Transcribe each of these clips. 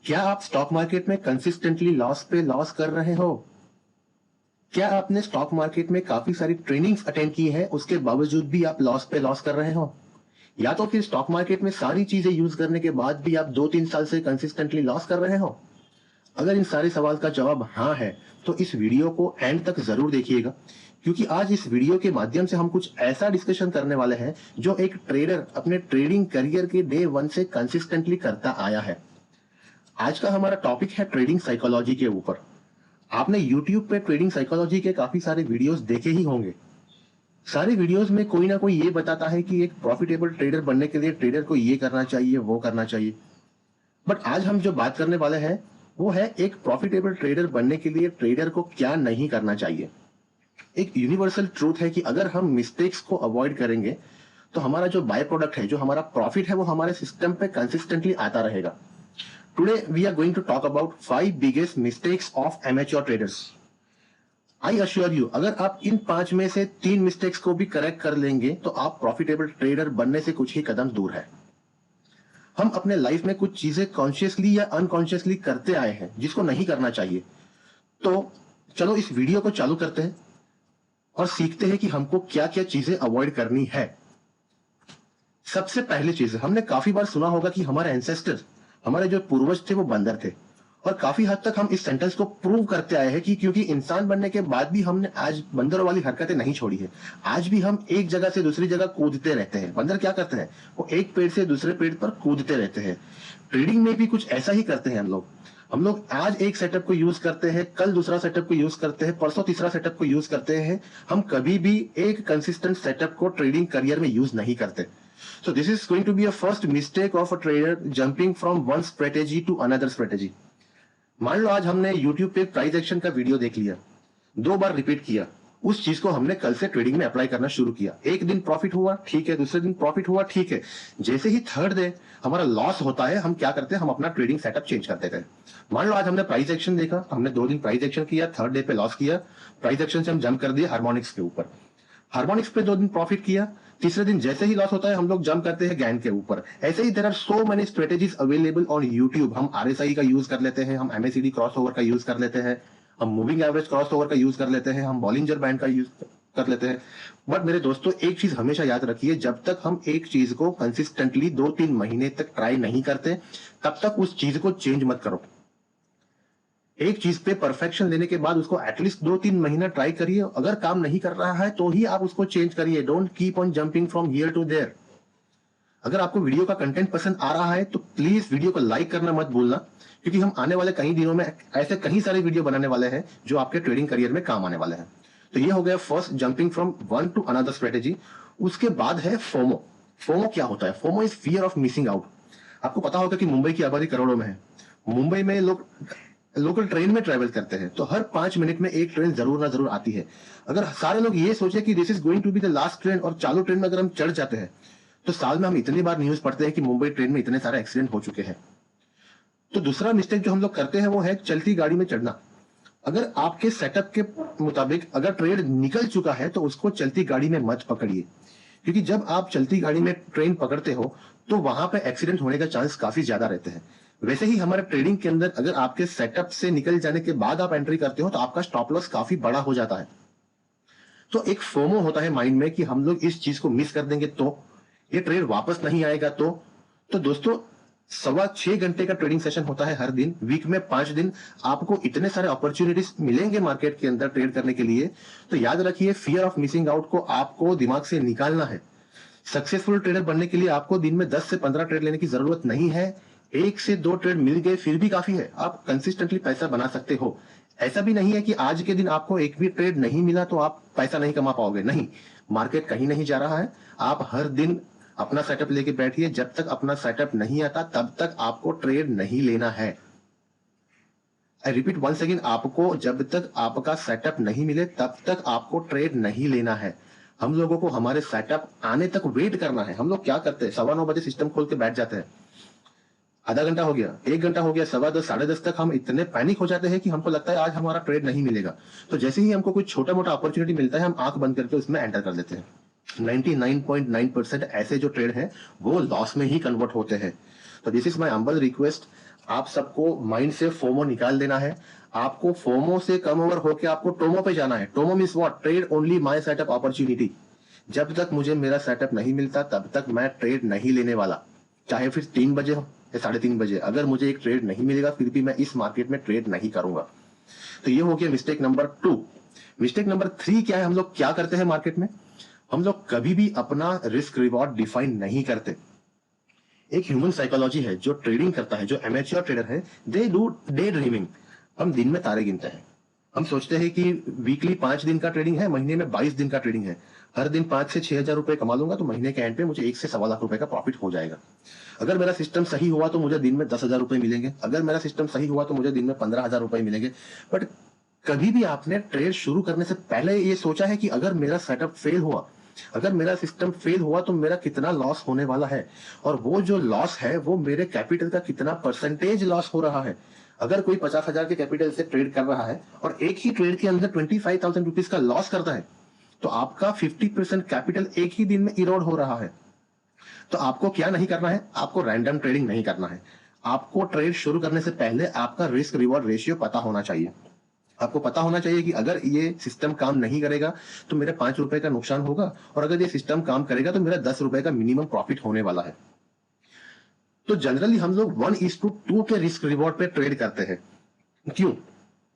क्या आप stock market में कंसिस्टेंटली लॉस पे लॉस कर रहे हो? क्या आपने स्टॉक मार्केट में काफी सारी ट्रेनिंग्स अटेंड की है, उसके बावजूद भी आप लॉस पे लॉस कर रहे हो? या तो फिर स्टॉक मार्केट में सारी चीजें यूज करने के बाद भी आप 2-3 साल से कंसिस्टेंटली लॉस कर रहे हो? अगर इन सारे सवाल का जवाब हाँ है, तो इस वीडियो को एंड तक जरूर देखिएगा, क्योंकि आज इस वीडियो के माध्यम से हम कुछ ऐसा डिस्कशन करने वाले हैं जो एक ट्रेडर अपने ट्रेडिंग करियर के डे 1 से कंसिस्टेंटली करता आया है। आज का हमारा टॉपिक है ट्रेडिंग साइकोलॉजी के ऊपर। आपने YouTube पे ट्रेडिंग साइकोलॉजी के काफी सारे वीडियोस देखे ही होंगे। सारे वीडियोस में कोई ना कोई ये बताता है कि एक प्रॉफिटेबल ट्रेडर बनने के लिए ट्रेडर को ये करना चाहिए, वो करना चाहिए। बट आज हम जो बात करने वाले हैं वो है एक प्रॉफिटेबल ट्रेडर बनने के लिए ट्रेडर को क्या नहीं करना चाहिए। एक यूनिवर्सल ट्रूथ है कि अगर हम मिस्टेक्स को अवॉइड करेंगे तो हमारा जो बाय प्रोडक्ट है, जो हमारा प्रॉफिट है, वो हमारे सिस्टम पे कंसिस्टेंटली आता रहेगा। Today we are going to talk about 5 biggest mistakes of amateur traders. I assure you, अगर आप इन 5 में से 3 मिस्टेक्स को भी करेक्ट कर लेंगे तो आप प्रॉफिटेबल ट्रेडर बनने से कुछ ही कदम दूर है। हम अपने लाइफ में कुछ चीजें कॉन्शियसली या अनकॉन्शियसली करते आए हैं जिसको नहीं करना चाहिए। तो चलो इस वीडियो को चालू करते हैं और सीखते हैं कि हमको क्या क्या चीजें अवॉइड करनी है। सबसे पहली चीज, हमने काफी बार सुना होगा कि हमारे एंसेस्टर्स, हमारे जो पूर्वज थे, वो बंदर थे। और काफी हद तक हम इस सेंटेंस को प्रूव करते आए हैं कि क्योंकि इंसान बनने के बाद भी हमने आज बंदरों वाली हरकतें नहीं छोड़ी है। आज भी हम एक जगह से दूसरी जगह कूदते रहते हैं। बंदर क्या करते हैं? वो एक पेड़ से दूसरे पेड़ पर कूदते रहते हैं। ट्रेडिंग में भी कुछ ऐसा ही करते हैं हम लोग आज एक सेटअप को यूज करते हैं, कल दूसरा सेटअप को यूज करते हैं, परसों तीसरा सेटअप को यूज करते हैं। हम कभी भी एक कंसिस्टेंट सेटअप को ट्रेडिंग करियर में यूज नहीं करते। So this is going to be a first mistake of a trader jumping from one strategy to another strategy. मान लो आज हमने YouTube पे प्राइस एक्शन का वीडियो देख लिया, 2 बार रिपीट किया, उस चीज को हमने कल से ट्रेडिंग में अप्लाई करना शुरू किया। एक दिन प्रॉफिट हुआ, ठीक है, दूसरे दिन प्रॉफिट हुआ, ठीक है। जैसे ही थर्ड डे हमारा लॉस होता है, हम क्या करते हैं? हम अपना ट्रेडिंग सेटअप चेंज करते गए। मान लो आज हमने प्राइस एक्शन देखा, हमने 2 दिन प्राइस एक्शन किया, थर्ड डे पे लॉस किया। प्राइस एक्शन से हम जंप कर दिए हार्मोनिक्स के ऊपर, हार्मोनिक्स पे 2 दिन प्रॉफिट किया। तीसरे दिन जैसे ही लॉस होता है हम लोग जंप करते हैं गैन के ऊपर। ऐसे ही there are so many strategies available on YouTube. हम आरएसआई का यूज कर लेते हैं, हम एमएसीडी क्रॉसओवर का यूज कर लेते हैं, हम मूविंग एवरेज क्रॉसओवर का यूज कर लेते हैं, हम बॉलिंजर बैंड का यूज कर लेते हैं। बट मेरे दोस्तों, एक चीज हमेशा याद रखिए, जब तक हम एक चीज को कंसिस्टेंटली 2-3 महीने तक ट्राई नहीं करते, तब तक उस चीज को चेंज मत करो। एक चीज पे परफेक्शन लेने के बाद उसको एटलीस्ट 2-3 महीना ट्राई करिए। अगर काम नहीं कर रहा है तो ही आप उसको चेंज करिए। Don't keep on jumping from here to there. अगर आपको वीडियो का कंटेंट पसंद आ रहा है तो प्लीज वीडियो को लाइक करना मत भूलना, क्योंकि हम आने वाले कई दिनों में ऐसे कई सारे वीडियो बनाने वाले हैं जो आपके ट्रेडिंग करियर में काम आने वाले हैं। तो ये हो गया first, jumping from one two another strategy. उसके बाद है फोमो। फोमो क्या होता है? FOMO is fear of missing out. आपको पता होगा कि मुंबई की आबादी करोड़ों में है। मुंबई में लोग लोकल ट्रेन में ट्रेवल करते हैं, तो हर 5 मिनट में एक ट्रेन जरूर ना जरूर आती है। अगर सारे लोग ये सोचे कि this is going to be the last train और चालू ट्रेन में अगर हम चढ़ जाते हैं, तो साल में हम इतनी बार न्यूज पढ़ते हैं कि मुंबई ट्रेन में इतने सारे एक्सीडेंट हो चुके हैं। तो दूसरा मिस्टेक जो हम लोग करते हैं वो है चलती गाड़ी में चढ़ना। अगर आपके सेटअप के मुताबिक अगर ट्रेन निकल चुका है तो उसको चलती गाड़ी में मत पकड़िए, क्योंकि जब आप चलती गाड़ी में ट्रेन पकड़ते हो तो वहां पे एक्सीडेंट होने का चांस काफी ज्यादा रहते हैं। वैसे ही हमारे ट्रेडिंग के अंदर अगर आपके सेटअप से निकल जाने के बाद आप एंट्री करते हो तो आपका स्टॉप लॉस काफी बड़ा हो जाता है। तो एक फोमो होता है माइंड में कि हम लोग इस चीज को मिस कर देंगे तो ये ट्रेड वापस नहीं आएगा। तो दोस्तों, 6.25 घंटे का ट्रेडिंग सेशन होता है हर दिन, वीक में 5 दिन। आपको इतने सारे अपॉर्चुनिटीज मिलेंगे मार्केट के अंदर ट्रेड करने के लिए। तो याद रखिए, फियर ऑफ मिसिंग आउट को आपको दिमाग से निकालना है। सक्सेसफुल ट्रेडर बनने के लिए आपको दिन में 10 से 15 ट्रेड लेने की जरूरत नहीं है। 1 से 2 ट्रेड मिल गए फिर भी काफी है। आप कंसिस्टेंटली पैसा बना सकते हो। ऐसा भी नहीं है कि आज के दिन आपको एक भी ट्रेड नहीं मिला तो आप पैसा नहीं कमा पाओगे। नहीं, मार्केट कहीं नहीं जा रहा है। आप हर दिन अपना सेटअप लेके बैठिए। जब तक अपना सेटअप नहीं आता तब तक आपको ट्रेड नहीं लेना है। आई रिपीट वंस अगेन, आपको जब तक आपका सेटअप नहीं मिले तब तक आपको ट्रेड नहीं लेना है। हम लोगों को हमारे सेटअप आने तक वेट करना है। हम लोग क्या करते हैं? 9:15 बजे सिस्टम खोल के बैठ जाते हैं। आधा घंटा हो गया, 1 घंटा हो गया, 10:15, 10:30 तक हम इतने पैनिक हो जाते हैं कि हमको लगता है आज हमारा ट्रेड नहीं मिलेगा। तो जैसे ही हमको कुछ छोटा मोटा अपॉर्चुनिटी मिलता है, हम आंख बंद करके उसमें एंटर कर देते हैं। 99.9% ऐसे जो ट्रेड हैं वो लॉस में ही कन्वर्ट होते हैं। तो this is my humble request, आप सबको माइंड से फोमो निकाल देना है। आपको फोमो से कम ओवर होके आपको टोमो पे जाना है। Tomo means what? Trade only my setup opportunity. जब तक मुझे मेरा सेटअप नहीं मिलता तब तक मैं ट्रेड नहीं लेने वाला, चाहे फिर 3 बजे हो या 3:30 बजे। अगर मुझे एक ट्रेड नहीं मिलेगा फिर भी मैं इस मार्केट में ट्रेड नहीं करूंगा। तो ये हो गया मिस्टेक नंबर 2। मिस्टेक नंबर 3 क्या है? हम लोग क्या करते हैं मार्केट में? हम लोग कभी भी अपना रिस्क रिवॉर्ड डिफाइन नहीं करते। एक ह्यूमन साइकोलॉजी है, जो ट्रेडिंग करता है, जो एमेच्योर ट्रेडर है, दे डू डे ड्रीमिंग। हम दिन में तारे गिनते हैं। हम सोचते हैं कि वीकली 5 दिन का ट्रेडिंग है, महीने में 22 दिन का ट्रेडिंग है। हर दिन 5 से 6 हजार रुपए कमा लूंगा तो महीने के एंड पे मुझे 1 से 1.25 लाख रुपए का प्रॉफिट हो जाएगा। अगर मेरा सिस्टम सही हुआ तो मुझे दिन में 10 हजार रुपए मिलेंगे। अगर मेरा सिस्टम सही हुआ तो मुझे दिन में 15 हजार रुपए मिलेंगे। बट कभी भी आपने ट्रेड शुरू करने से पहले ये सोचा है कि अगर मेरा सेटअप फेल हुआ, अगर मेरा सिस्टम फेल हुआ तो मेरा कितना लॉस होने वाला है, और वो जो लॉस है वो मेरे कैपिटल का कितना परसेंटेज लॉस हो रहा है। अगर कोई 50 हजार के कैपिटल से ट्रेड कर रहा है और एक ही ट्रेड के अंदर 25,000 रुपीज का लॉस करता है, तो आपका 50% कैपिटल एक ही दिन में इरोड हो रहा है। तो आपको क्या नहीं करना है? आपको रैंडम ट्रेडिंग नहीं करना है। आपको ट्रेड शुरू करने से पहले आपका रिस्क रिवॉर्ड रेशियो पता होना चाहिए। आपको पता होना चाहिए कि अगर ये सिस्टम काम नहीं करेगा तो मेरे 5 रुपए का नुकसान होगा, और अगर ये सिस्टम काम करेगा तो मेरा 10 रुपए का मिनिमम प्रॉफिट होने वाला है। तो जनरली हम लोग 1:2 के रिस्क रिवॉर्ड पे ट्रेड करते हैं। क्यों?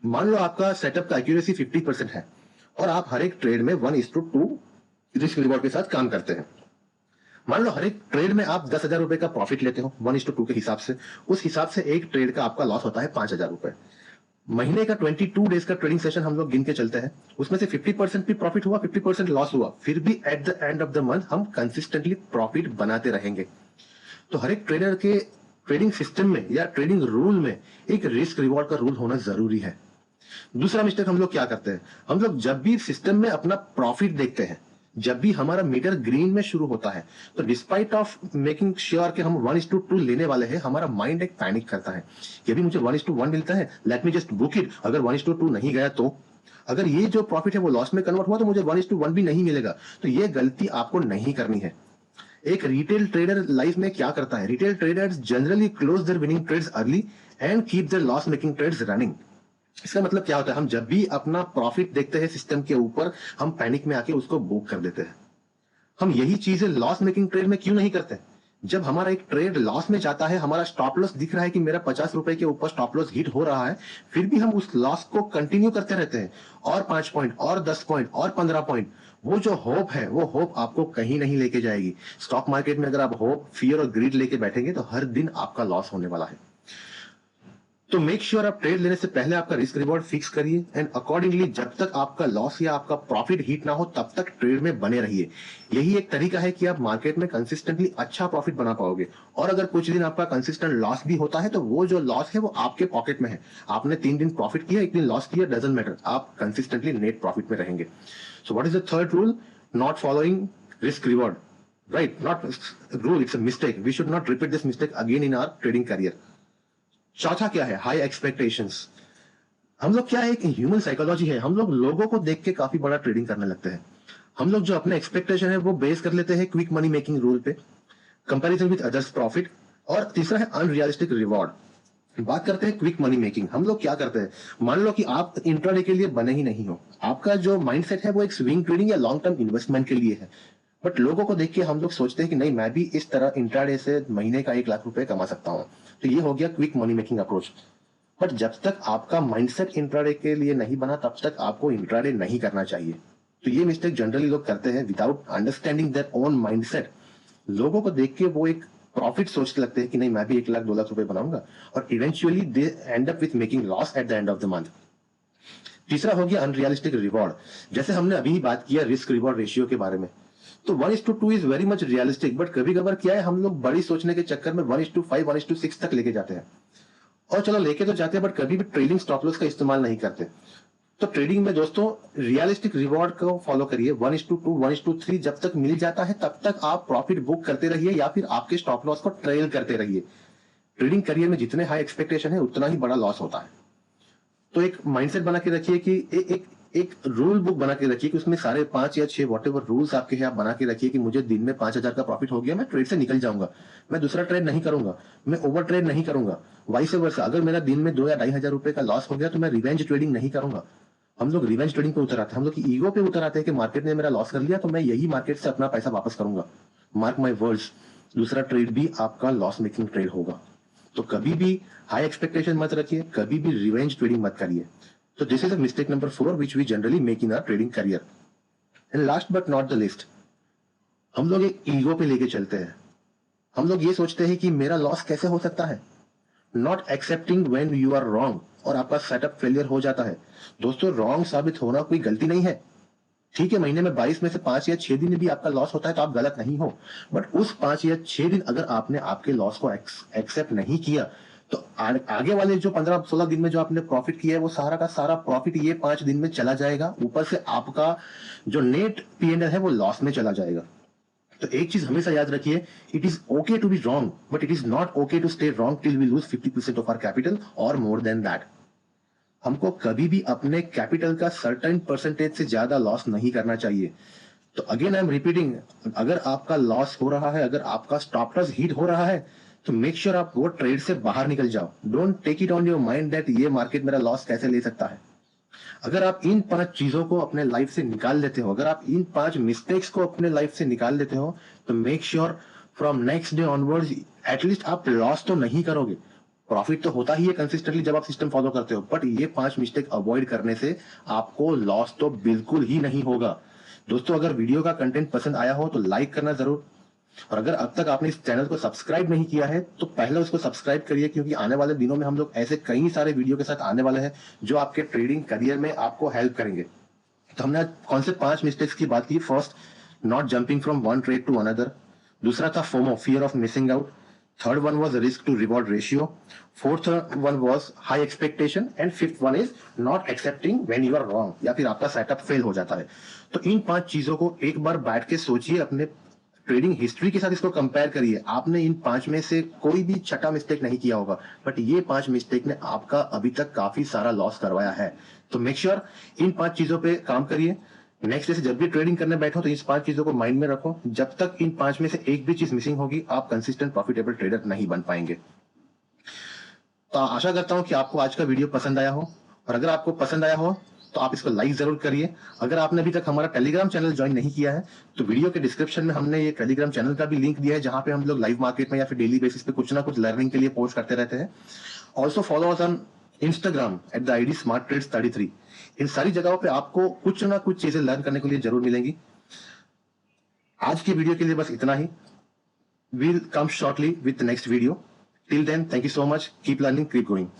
मान लो आपका सेटअप का एक्यूरेसी 50% है और आप हर एक ट्रेड में 1:2 रिस्क रिवॉर्ड के साथ काम करते हैं। मान लो हर एक ट्रेड में आप 10 हजार रुपए का प्रॉफिट लेते हो 1:2 के हिसाब से। उस हिसाब से एक ट्रेड का आपका लॉस होता है 5 हजार रुपए। महीने का 22 डेज का ट्रेडिंग सेशन हम लोग गिन के चलते हैं, उसमें से 50% भी प्रॉफिट हुआ, 50% लॉस हुआ, फिर भी at the end of the month हम कंसिस्टेंटली प्रॉफिट बनाते रहेंगे। तो हर एक ट्रेडर के ट्रेडिंग सिस्टम में या ट्रेडिंग रूल में एक रिस्क रिवॉर्ड का रूल होना जरूरी है। दूसरा मिस्टेक हम लोग क्या करते हैं? हम लोग जब भी सिस्टम में अपना प्रॉफिट देखते हैं, जब भी हमारा मीटर ग्रीन में शुरू होता है, तो डिस्पाइट ऑफ मेकिंग श्योर कि हम 1:2 लेने वाले हैं, हमारा माइंड एक पैनिक करता है कि अभी मुझे 1:1 मिलता है, let me just book it. अगर 1:2 नहीं गया तो, अगर ये जो प्रॉफिट है वो लॉस में कन्वर्ट हुआ तो मुझे 1:1 भी नहीं मिलेगा। तो ये गलती आपको नहीं करनी है। एक रिटेल ट्रेडर लाइफ में क्या करता है? Retail traders generally close their winning trades early and keep their loss making trades running. इसका मतलब क्या होता है? हम जब भी अपना प्रॉफिट देखते हैं सिस्टम के ऊपर, हम पैनिक में आके उसको बुक कर देते हैं। हम यही चीजें लॉस मेकिंग ट्रेड में क्यों नहीं करते? जब हमारा एक ट्रेड लॉस में जाता है, हमारा स्टॉप लॉस दिख रहा है कि मेरा 50 रुपए के ऊपर स्टॉप लॉस हिट हो रहा है, फिर भी हम उस लॉस को कंटिन्यू करते रहते हैं, और 5 पॉइंट और 10 पॉइंट और 15 पॉइंट। वो जो होप है वो होप आपको कहीं नहीं लेके जाएगी। स्टॉक मार्केट में अगर आप होप, फियर और ग्रीड लेके बैठेंगे तो हर दिन आपका लॉस होने वाला है। तो मेक श्योर आप ट्रेड लेने से पहले आपका रिस्क रिवॉर्ड फिक्स करिए, एंड अकॉर्डिंगली जब तक आपका लॉस या आपका प्रॉफिट हिट ना हो तब तक ट्रेड में बने रहिए। यही एक तरीका है कि आप मार्केट में कंसिस्टेंटली अच्छा प्रॉफिट बना पाओगे। और अगर कुछ दिन आपका कंसिस्टेंट लॉस भी होता है तो वो जो लॉस है वो आपके पॉकेट में है। आपने 3 दिन प्रॉफिट किया, 1 दिन लॉस किया, डजंट मैटर, आप कंसिस्टेंटली नेट प्रॉफिट में रहेंगे। So what is the third rule? Not following risk reward, right? Not rule, it's a mistake. We should not repeat this mistake again in our trading career. चौथा क्या है? High expectations. हम लोग क्या है, एक ह्यूमन साइकोलॉजी है, हम लोग लोगों को देख के काफी बड़ा ट्रेडिंग करने लगते हैं। हम लोग जो अपने एक्सपेक्टेशन है वो बेस कर लेते हैं क्विक मनी मेकिंग रूल पे, कंपैरिजन विद अदर्स प्रॉफिट, और तीसरा है अनरियलिस्टिक रिवॉर्ड। बात करते हैं क्विक मनी मेकिंग। हम लोग क्या करते हैं? मान लो कि आप इंट्राडे के लिए बने ही नहीं हो, आपका जो माइंडसेट है वो एक स्विंग ट्रेडिंग या लॉन्ग टर्म इन्वेस्टमेंट के लिए है। बट लोगों को देख के हम लोग सोचते हैं कि नहीं, मैं भी इस तरह इंट्राडे से महीने का 1 लाख रुपए कमा सकता हूँ। तो ये हो गया quick money making approach. But जब तक आपका माइंडसेट इंट्राडे के लिए नहीं बना तब तक आपको इंट्राडे नहीं करना चाहिए। तो ये मिस्टेक जनरली लोग करते हैं without understanding their own mindset. लोगों को देख के वो एक प्रॉफिट सोचते लगते हैं कि नहीं, मैं भी 1 लाख 2 लाख रुपए बनाऊंगा, और eventually they and up with making loss at the end of the month. तीसरा हो गया अनरियलिस्टिक रिवॉर्ड। जैसे हमने अभी बात किया रिस्क रिवॉर्ड रेशियो के बारे में, तो 1:2 is very much realistic. But कभी कभार क्या है, हम लोग बड़ी सोचने के चक्कर में 1:5, 1:6 तक लेके जाते हैं। और चलो लेके तो जाते हैं, बट कभी भी ट्रेडिंग स्टॉप लॉस का इस्तेमाल नहीं करते। तो ट्रेडिंग में दोस्तों रियलिस्टिक रिवॉर्ड को फॉलो करिए। 1:2, 1:3 जब तक मिल जाता है तब तक आप प्रॉफिट बुक करते रहिए या फिर आपके स्टॉप लॉस को ट्रेल करते रहिए। ट्रेडिंग करियर में जितने हाई एक्सपेक्टेशन है उतना ही बड़ा लॉस होता है। तो एक माइंडसेट बना के रखिए कि एक एक रूल बुक बना के रखिए कि उसमें सारे 5 या 6 व्हाटएवर रूल्स आपके हैं, आप बना के रखिए कि मुझे दिन में 5,000 का प्रॉफिट हो गया, मैं ट्रेड से निकल जाऊंगा, मैं दूसरा ट्रेड नहीं करूंगा, मैं ओवर ट्रेड नहीं करूंगा। वाइस वर्सा, अगर मेरा दिन में 2 या 2,500 रुपए का लॉस हो गया तो मैं रिवेंज ट्रेडिंग नहीं करूंगा। हम लोग रिवेंज ट्रेडिंग पे उतर आते हैं, हम लोग की ईगो पे उतर आते हैं कि मार्केट ने मेरा लॉस कर लिया तो मैं यही मार्केट से अपना पैसा वापस करूंगा। मार्क माई वर्ड्स, दूसरा ट्रेड भी आपका लॉस मेकिंग ट्रेड होगा। तो कभी भी हाई एक्सपेक्टेशन मत रखिए, कभी भी रिवेंज ट्रेडिंग मत करिए। तो this is a mistake number 4 which we generally make in our trading career. And last but not the least, हम लोग एक ईगो पे लेके चलते हैं। हम लोग ये सोचते हैं कि मेरा लॉस कैसे हो सकता है, not accepting when you are wrong, और आपका सेटअप फेलियर हो जाता है। दोस्तों, रॉन्ग साबित होना कोई गलती नहीं है। ठीक है, महीने में 22 में से 5 या 6 दिन भी आपका लॉस होता है तो आप गलत नहीं हो, बट उस 5 या 6 दिन अगर आपने आपके लॉस को एक्सेप्ट नहीं किया तो आगे वाले जो 15-16 दिन में जो आपने प्रॉफिट किया है वो सारा का सारा प्रॉफिट ये 5 दिन में चला जाएगा। ऊपर से आपका जो नेट P&L है वो लॉस में चला जाएगा। तो एक चीज हमेशा याद रखिए, it is okay to be wrong but it is not okay to stay wrong till we lose 50% of our capital और मोर देन दैट। हमको कभी भी अपने कैपिटल का सर्टेन परसेंटेज से ज्यादा लॉस नहीं करना चाहिए। तो अगेन आई एम रिपीटिंग, अगर आपका लॉस हो रहा है, अगर आपका स्टॉप लॉस हिट हो रहा है तो मेक श्योर आप वो ट्रेड से बाहर निकल जाओ। Don't take it on your mind that ये मार्केट मेरा लॉस कैसे ले सकता है। अगर आप इन 5 चीजों को अपने लाइफ से निकाल लेते हो, अगर आप इन 5 मिस्टेक्स को अपने लाइफ से निकाल लेते हो तो make sure from next day onwards at least आप लॉस तो नहीं करोगे। प्रॉफिट तो होता ही है कंसिस्टेंटली जब आप सिस्टम फॉलो करते हो, बट ये 5 मिस्टेक अवॉइड करने से आपको लॉस तो बिल्कुल ही नहीं होगा। दोस्तों, अगर वीडियो का कंटेंट पसंद आया हो तो लाइक करना जरूर, और अगर अब तक आपने इस चैनल को सब्सक्राइब नहीं किया है तो पहले उसको सब्सक्राइब करिए, क्योंकि आने वाले दिनों में हम लोग ऐसे कई सारे वीडियो के साथ आने वाले हैं जो आपके ट्रेडिंग करियर में आपको हेल्प करेंगे। तो हमने आज कौन से 5 मिस्टेक्स की बात की। First, not jumping from one trade to another. दूसरा था FOMO, fear of missing out. Third one was risk to reward ratio. Fourth one was high expectation, and fifth one is not accepting when you are wrong, या फिर आपका setup fail हो जाता है। तो इन 5 चीजों को एक बार बैठ के सोचिए, अपने ट्रेडिंग हिस्ट्री के साथ इसको कंपेयर करिए। आपने इन 5 में से कोई भी छठा मिस्टेक नहीं किया होगा, बट ये 5 मिस्टेक ने आपका अभी तक काफी सारा लॉस करवाया है। तो मेक श्योर इन 5 चीजों पे काम करिए। नेक्स्ट डे से जब भी ट्रेडिंग करने बैठो तो इस 5 चीजों को माइंड में रखो। जब तक इन 5 में से एक भी चीज मिसिंग होगी आप कंसिस्टेंट प्रॉफिटेबल ट्रेडर नहीं बन पाएंगे। तो आशा करता हूं कि आपको आज का वीडियो पसंद आया हो, और अगर आपको पसंद आया हो तो आप इसको लाइक जरूर करिए। अगर आपने अभी तक हमारा टेलीग्राम चैनल ज्वाइन नहीं किया है तो वीडियो के डिस्क्रिप्शन में हमने ये टेलीग्राम चैनल का भी लिंक दिया है, जहां पे हम लोग लाइव मार्केट में या फिर डेली बेसिस पे कुछ ना कुछ लर्निंग के लिए पोस्ट करते रहते हैं। Also follow us on Instagram at the ID SmartTrades33। इन सारी जगहों पे आपको कुछ ना कुछ चीजें लर्न करने के लिए जरूर मिलेंगी। आज की वीडियो के लिए बस इतना ही। We'll come shortly with the next video. Till then, thank you so much. Keep learning, keep going.